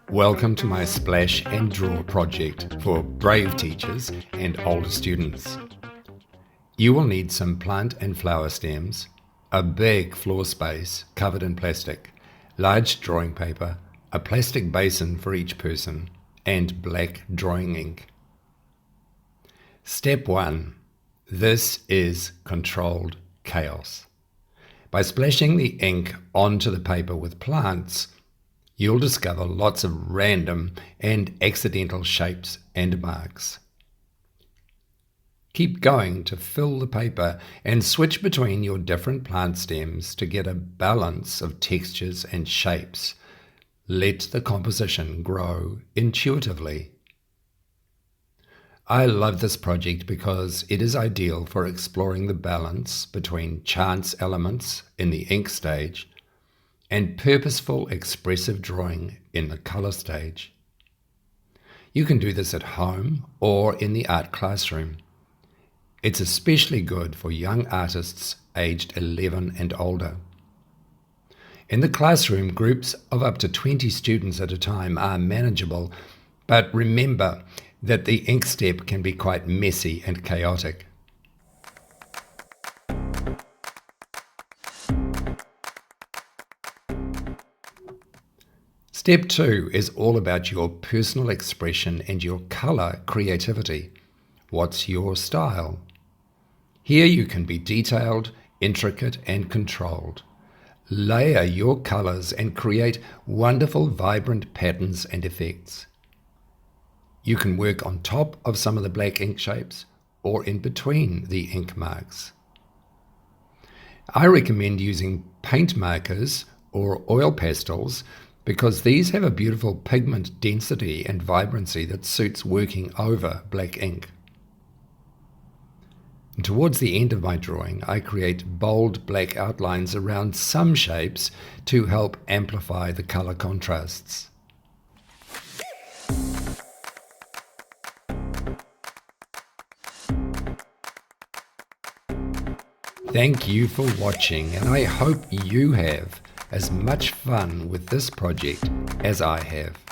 Welcome to my Splash and Draw project for brave teachers and older students. You will need some plant and flower stems, a big floor space covered in plastic, large drawing paper, a plastic basin for each person, and black drawing ink. Step 1. This is controlled chaos. By splashing the ink onto the paper with plants, you'll discover lots of random and accidental shapes and marks. Keep going to fill the paper and switch between your different plant stems to get a balance of textures and shapes. Let the composition grow intuitively. I love this project because it is ideal for exploring the balance between chance elements in the ink stage and purposeful expressive drawing in the colour stage. You can do this at home or in the art classroom. It's especially good for young artists aged 11 and older. In the classroom, groups of up to 20 students at a time are manageable, but remember that the ink step can be quite messy and chaotic. Step 2 is all about your personal expression and your colour creativity. What's your style? Here you can be detailed, intricate and controlled. Layer your colours and create wonderful, vibrant patterns and effects. You can work on top of some of the black ink shapes or in between the ink marks. I recommend using paint markers or oil pastels because these have a beautiful pigment density and vibrancy that suits working over black ink. And towards the end of my drawing, I create bold black outlines around some shapes to help amplify the colour contrasts. Thank you for watching, and I hope you have as much fun with this project as I have.